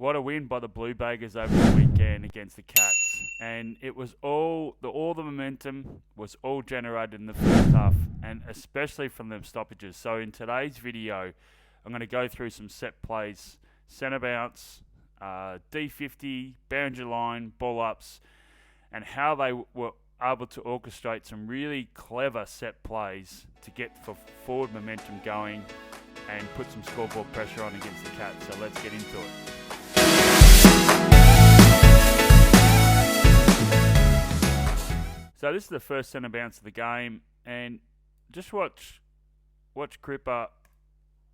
What a win by the Blue Baggers over the weekend against the Cats. And it was all the momentum was all generated in the first half, and especially from them stoppages. So in today's video, I'm going to go through some set plays, centre bounce, D50, boundary line, ball ups, and how they were able to orchestrate some really clever set plays to get for forward momentum going and put some scoreboard pressure on against the Cats. So let's get into it. So this is the first centre bounce of the game, and just watch Cripper.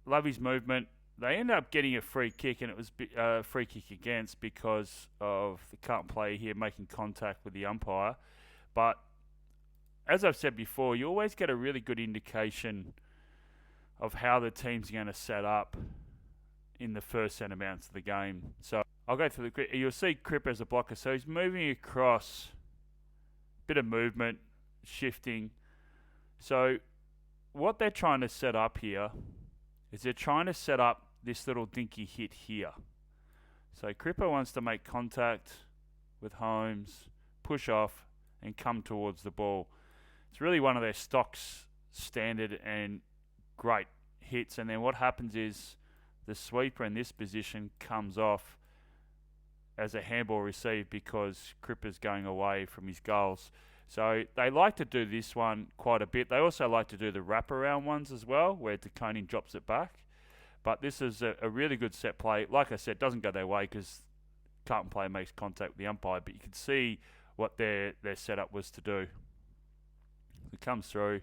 Love his movement. They end up getting a free kick, and it was a free kick against because of the Carlton player here making contact with the umpire. But as I've said before, you always get a really good indication of how the team's going to set up in the first centre bounce of the game. So I'll go through you'll see Cripper as a blocker. So he's moving across, bit of movement, shifting. So what they're trying to set up here is they're trying to set up this little dinky hit here. So Cripper wants to make contact with Holmes, push off, and come towards the ball. It's really one of their stocks, standard and great hits. And then what happens is the sweeper in this position comes off as a handball received because Cripper's going away from his goals. So they like to do this one quite a bit. They also like to do the wraparound ones as well, where Koning drops it back. But this is a really good set play. Like I said, doesn't go their way because Carlton player makes contact with the umpire, but you can see what their setup was to do. It comes through.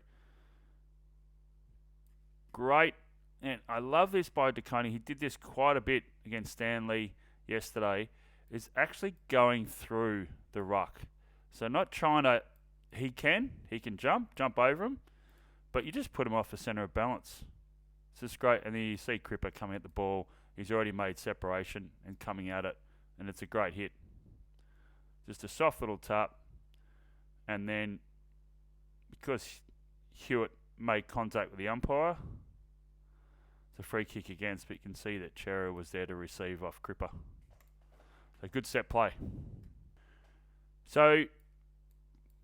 Great. And I love this by Koning. He did this quite a bit against Stanley yesterday. Is actually going through the ruck. So not trying to... He can jump over him, but you just put him off the centre of balance. It's just great. And then you see Cripper coming at the ball. He's already made separation and coming at it, and it's a great hit. Just a soft little tap, and then because Hewitt made contact with the umpire, it's a free kick against, but you can see that Chera was there to receive off Cripper. A good set play. So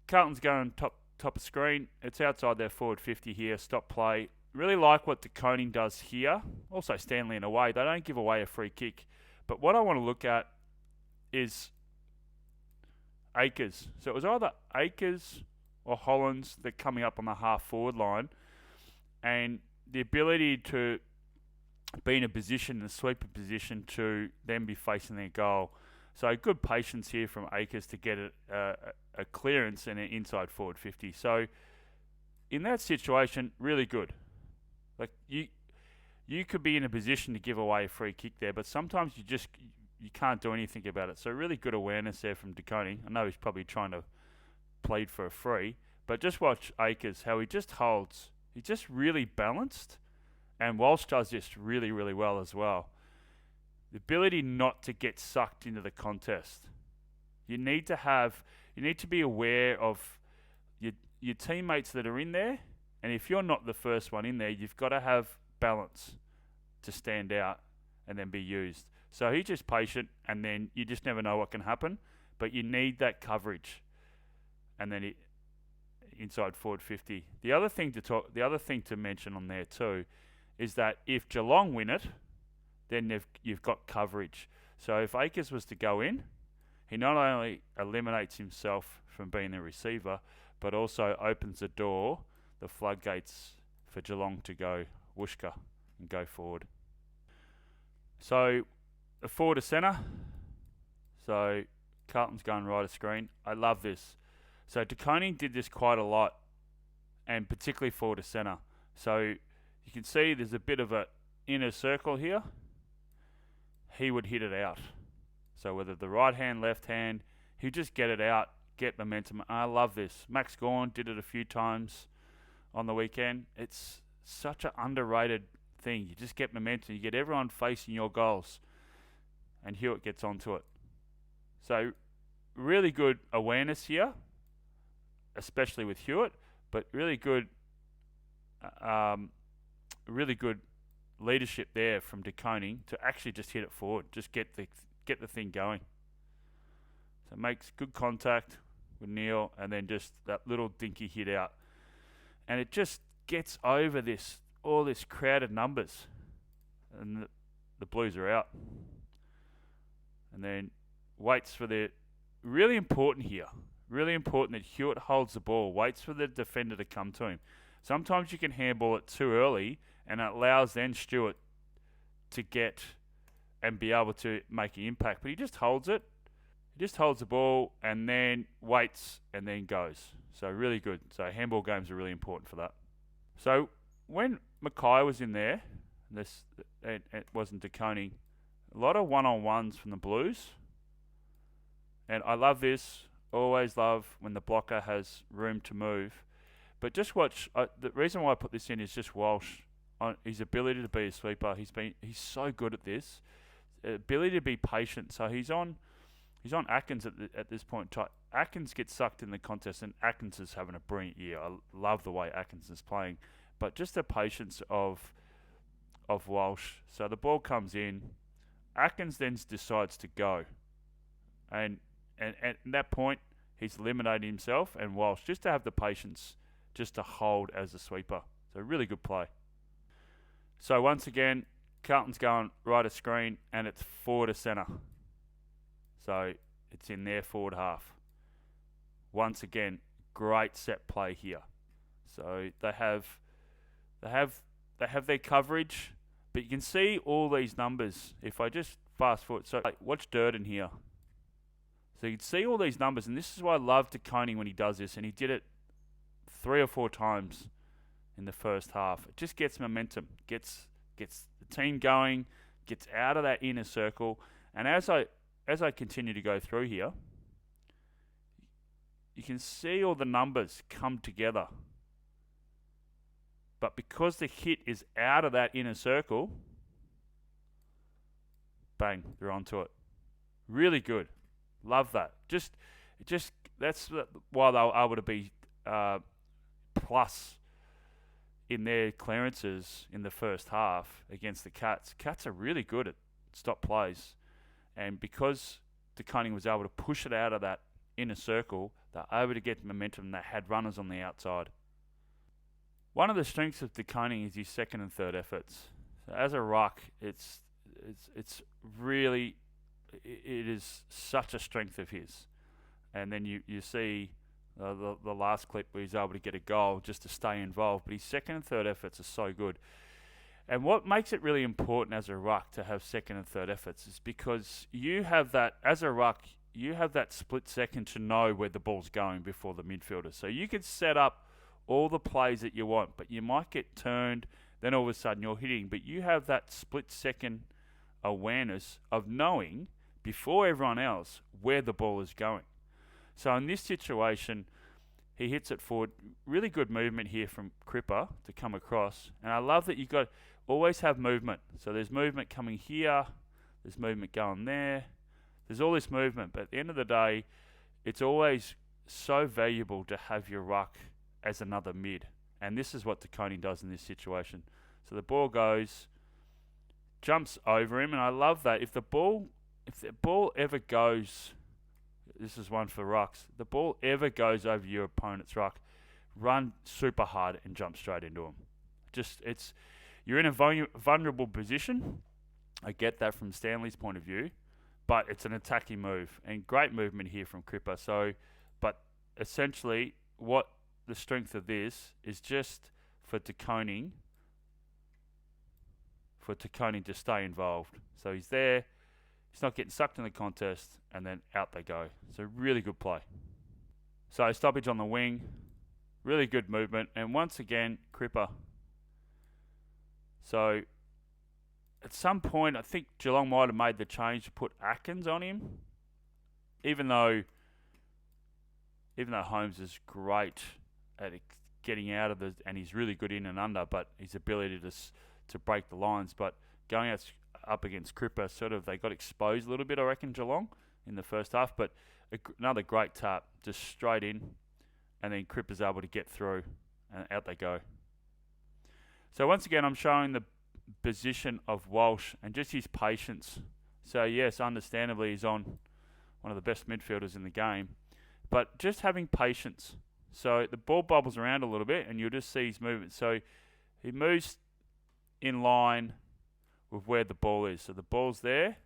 Carlton's going top of screen. It's outside their forward 50 here. Stop play. Really like what Koning does here. Also Stanley in a way. They don't give away a free kick. But what I want to look at is Akers. So it was either Akers or Hollands that coming up on the half forward line. And the ability to be in a position, a sweeper position, to then be facing their goal. So good patience here from Akers to get a clearance and an inside forward 50. So in that situation, really good. Like you could be in a position to give away a free kick there, but sometimes you can't do anything about it. So really good awareness there from Koning. I know he's probably trying to plead for a free, but just watch Akers, how he just holds. He's just really balanced, and Walsh does this really, really well as well. The ability not to get sucked into the contest. You need to be aware of your teammates that are in there, and if you're not the first one in there, you've got to have balance to stand out and then be used. So he's just patient, and then you just never know what can happen, but you need that coverage, and then inside forward 50. The other thing to mention on there too is that if Geelong win it, then you've got coverage. So if Akers was to go in, he not only eliminates himself from being the receiver, but also opens the door, the floodgates for Geelong to go whooshka and go forward. So a forward to centre. So Carlton's going right of screen. I love this. So Koning did this quite a lot, and particularly forward to centre. So you can see there's a bit of an inner circle here. He would hit it out. So whether the right hand, left hand, he'd just get it out, get momentum. I love this. Max Gawn did it a few times on the weekend. It's such an underrated thing. You just get momentum. You get everyone facing your goals, and Hewitt gets onto it. So really good awareness here, especially with Hewitt, but really good leadership there from Koning to actually just hit it forward, just get get the thing going. So makes good contact with Neil, and then just that little dinky hit out. And it just gets over all this crowded numbers. And the Blues are out. And then waits for really important here. Really important that Hewitt holds the ball, waits for the defender to come to him. Sometimes you can handball it too early, and it allows then Stewart to get and be able to make an impact. But he just holds it. He just holds the ball and then waits and then goes. So really good. So handball games are really important for that. So when Mackay was in there, it wasn't to Koning, a lot of one-on-ones from the Blues. And I love this. Always love when the blocker has room to move. But just watch. The reason why I put this in is just Walsh on his ability to be a sweeper. He's so good at this. Ability to be patient. So he's on Atkins at this point. Atkins gets sucked in the contest, and Atkins is having a brilliant year. I love the way Atkins is playing, but just the patience of Walsh. So the ball comes in. Atkins then decides to go, and at that point he's eliminated himself, and Walsh just to have the patience just to hold as a sweeper. So really good play. So once again, Carlton's going right of screen, and it's forward to centre. So it's in their forward half. Once again, great set play here. So they have their coverage, but you can see all these numbers. If I just fast forward, so watch Durden here. So you can see all these numbers, and this is why I love Koning when he does this, and he did it 3 or 4 times in the first half. It just gets momentum, gets the team going, gets out of that inner circle, and as I continue to go through here, you can see all the numbers come together. But because the hit is out of that inner circle, bang, they're onto it. Really good. Love that. That's why they were able to be plus in their clearances in the first half against the Cats. Cats are really good at stop plays. And because the Koning was able to push it out of that inner circle, they're able to get momentum. They had runners on the outside. One of the strengths of the Koning is his second and third efforts. So as a ruck, it's really, it is such a strength of his. And then you see the last clip where he's able to get a goal just to stay involved. But his second and third efforts are so good. And what makes it really important as a ruck to have second and third efforts is because you have that, as a ruck, you have that split second to know where the ball's going before the midfielder. So you can set up all the plays that you want, but you might get turned, then all of a sudden you're hitting. But you have that split second awareness of knowing before everyone else where the ball is going. So in this situation, he hits it forward. Really good movement here from Cripper to come across. And I love that you've got always have movement. So there's movement coming here. There's movement going there. There's all this movement. But at the end of the day, it's always so valuable to have your ruck as another mid. And this is what the Koning does in this situation. So the ball goes, jumps over him. And I love that. If the ball ever goes, this is one for rucks, the ball ever goes over your opponent's ruck, run super hard and jump straight into him. You're in a vulnerable position. I get that from Stanley's point of view, but it's an attacking move and great movement here from Cripper. So, but essentially, what the strength of this is just for Koning to stay involved. So he's there. He's not getting sucked in the contest, and then out they go. So really good play. So stoppage on the wing, really good movement, and once again, Cripper. So at some point, I think Geelong might have made the change to put Atkins on him, even though Holmes is great at getting out of and he's really good in and under, but his ability to break the lines, but going up against Cripper, they got exposed a little bit, I reckon, Geelong in the first half, but another great tap, just straight in, and then Cripper's able to get through, and out they go. So once again, I'm showing the position of Walsh and just his patience So yes, understandably, he's on one of the best midfielders in the game. But just having patience. So the ball bubbles around a little bit, and you'll just see his movement. So he moves in line with where the ball is. So the ball's there,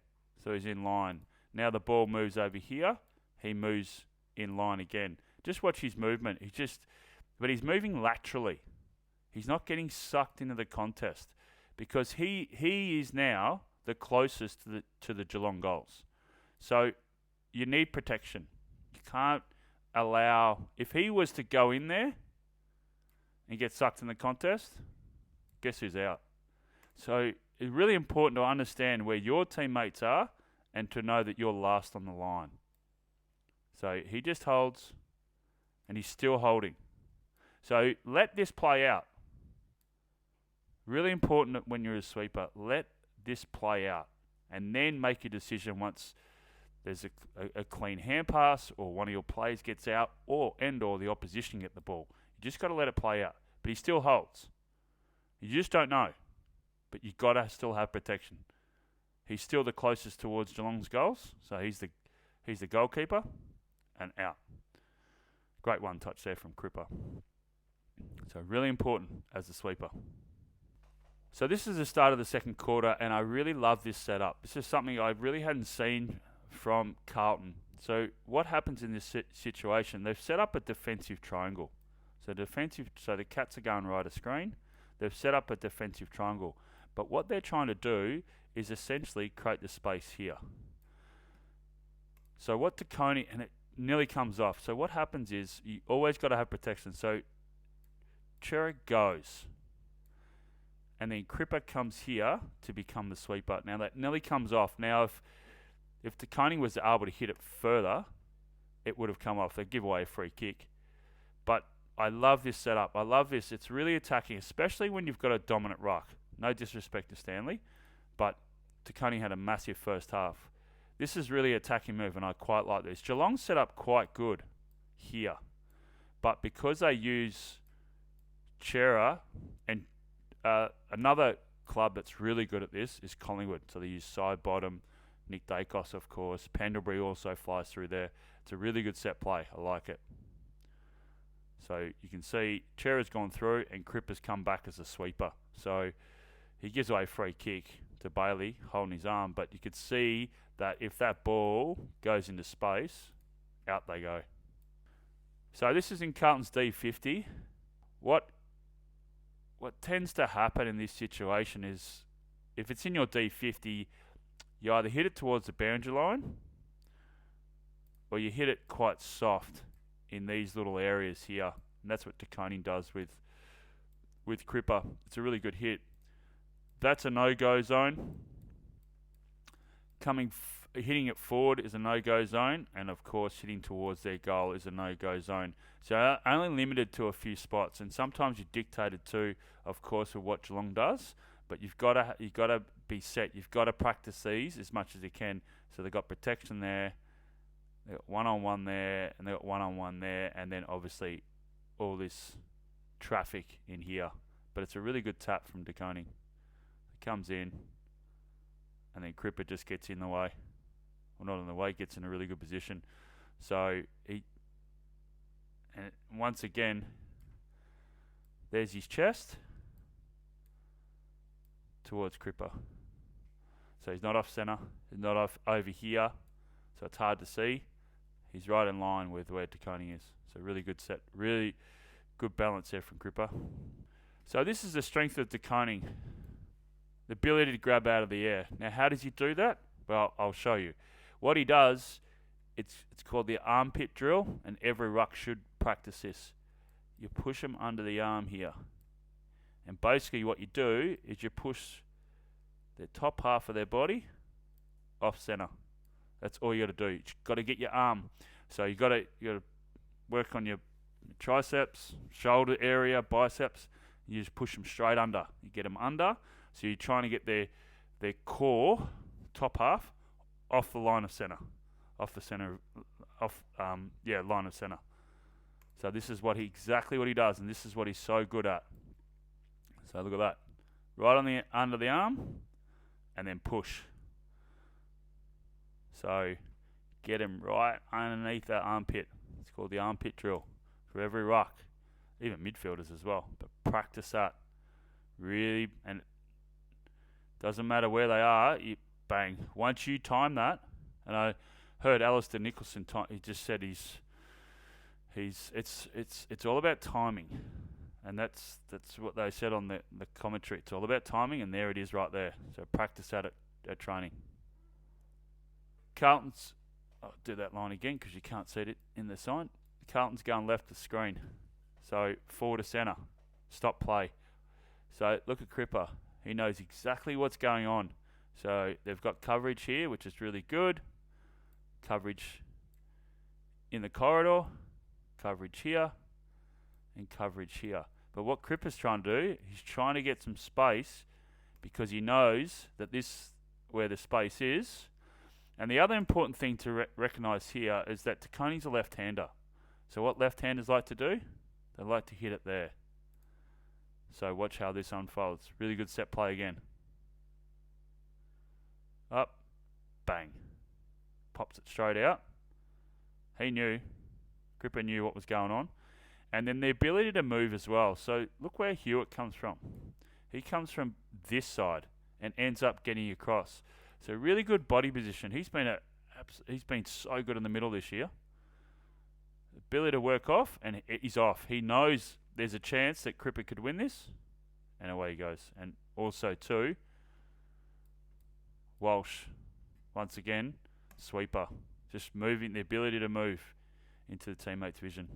so he's in line. Now the ball moves over here. He moves in line again. Just watch his movement. But he's moving laterally. He's not getting sucked into the contest because he is now the closest to the Geelong goals. So you need protection. You can't allow, if he was to go in there and get sucked in the contest, guess who's out? So it's really important to understand where your teammates are and to know that you're last on the line. So he just holds, and he's still holding. So let this play out. Really important when you're a sweeper. Let this play out, and then make a decision once there's a clean hand pass or one of your players gets out or the opposition get the ball. You just got to let it play out. But he still holds. You just don't know. But you've got to still have protection. He's still the closest towards Geelong's goals, so he's the goalkeeper, and out. Great one touch there from Cripper. So really important as a sweeper. So this is the start of the second quarter, and I really love this setup. This is something I really hadn't seen from Carlton. So what happens in this situation? They've set up a defensive triangle. So the Cats are going right of screen. They've set up a defensive triangle. But what they're trying to do is essentially create the space here. So what to Koning, and it nearly comes off. So what happens is you always got to have protection. So Chera goes. And then Cripper comes here to become the sweeper. Now that nearly comes off. Now if the Koning was able to hit it further, it would have come off. They give away a free kick. But I love this setup. I love this. It's really attacking, especially when you've got a dominant ruck. No disrespect to Stanley, but Koning had a massive first half. This is really attacking move, and I quite like this. Geelong set up quite good here, but because they use Chera and another club that's really good at this is Collingwood. So they use side bottom, Nick Dacos, of course. Pendlebury also flies through there. It's a really good set play. I like it. So you can see Chera's gone through and Cripper's come back as a sweeper. So he gives away a free kick to Bailey, holding his arm. But you could see that if that ball goes into space, out they go. So this is in Carlton's D50. What tends to happen in this situation is if it's in your D50, you either hit it towards the boundary line or you hit it quite soft in these little areas here. And that's what Koning does with Cripper. It's a really good hit. That's a no-go zone. Hitting it forward is a no-go zone, and of course hitting towards their goal is a no-go zone. So only limited to a few spots, and sometimes you're dictated to, of course, with what Geelong does. But you've got to be set. You've got to practice these as much as you can. So they've got protection there, they got one-on-one there, and they got one-on-one there, and then obviously all this traffic in here. But it's a really good tap from Koning. It comes in, and then Cripper just gets in the way. Well, not in the way, gets in a really good position. So and once again, there's his chest towards Cripper. So he's not off centre, he's not off over here, so it's hard to see. He's right in line with where Koning is. So really good set, really good balance there from Cripper. So this is the strength of Koning, the ability to grab out of the air. Now how does he do that? Well, I'll show you. What he does, it's called the armpit drill, and every ruck should practice this. You push them under the arm here. And basically what you do is you push the top half of their body off centre. That's all you got to do. You've got to get your arm. So you got to work on your triceps, shoulder area, biceps. You just push them straight under. You get them under. So you're trying to get their core, top half, off the line of centre. Line of centre. So this is exactly what he does, and this is what he's so good at. So look at that. Right on the under the arm, and then push. So get him right underneath that armpit. It's called the armpit drill for every ruck, even midfielders as well. But practice that really, and it doesn't matter where they are. You bang. Once you time that, and I heard Alistair Nicholson. He just said it's all about timing, and that's what they said on the commentary. It's all about timing, and there it is right there. So practice that at training. Carlton's, I'll do that line again because you can't see it in the sign. Carlton's going left of screen. So forward to centre. Stop play. So look at Cripper. He knows exactly what's going on. So they've got coverage here, which is really good. Coverage in the corridor. Coverage here. And coverage here. But what Cripper's trying to do, he's trying to get some space because he knows that this where the space is. And the other important thing to recognise here is that Koning's a left-hander. So what left-handers like to do? They like to hit it there. So watch how this unfolds. Really good set play again. Up. Bang. Pops it straight out. He knew. Cripper knew what was going on. And then the ability to move as well. So look where Hewitt comes from. He comes from this side and ends up getting across. So really good body position. He's been so good in the middle this year. Ability to work off, and he's off. He knows there's a chance that Cripper could win this, and away he goes. And also too, Walsh, once again, sweeper, just moving, the ability to move into the teammate's vision.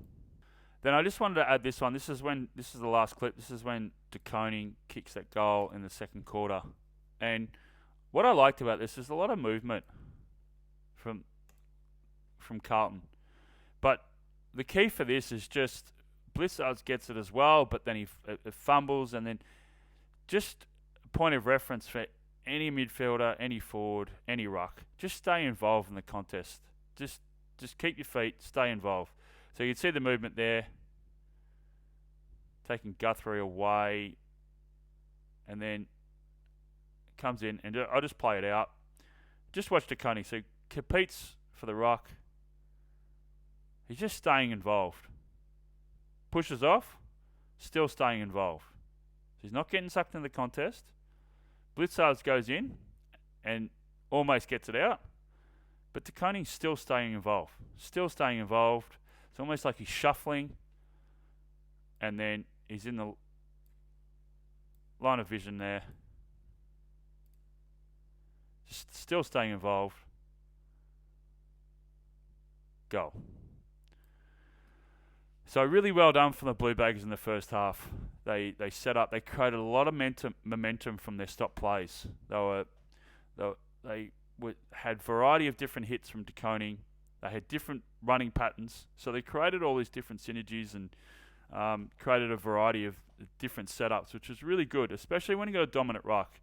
Then I just wanted to add this one. This is the last clip. This is when Koning kicks that goal in the second quarter, and what I liked about this is a lot of movement from Carlton. But the key for this is just Blizzards gets it as well, but then he fumbles, and then just a point of reference for any midfielder, any forward, any ruck. Just stay involved in the contest. Just keep your feet, stay involved. So you can see the movement there, taking Guthrie away, and then comes in, and I'll just play it out. Just watch Koning. So competes for the ruck. He's just staying involved. Pushes off, still staying involved. So he's not getting sucked into the contest. Blitzards goes in and almost gets it out. But Koning's still staying involved. Still staying involved. It's almost like he's shuffling. And then he's in the line of vision there. Just still staying involved. Goal. So really well done from the Blue Baggers in the first half. They set up. They created a lot of momentum from their stop plays. They had variety of different hits from Koning. They had different running patterns. So they created all these different synergies and created a variety of different setups, which was really good, especially when you got a dominant ruck.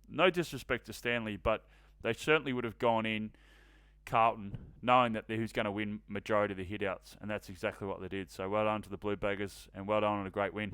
No disrespect to Stanley, but they certainly would have gone in Carlton knowing that who's going to win majority of the hitouts, and that's exactly what they did. So well done to the Blue Baggers, and well done on a great win.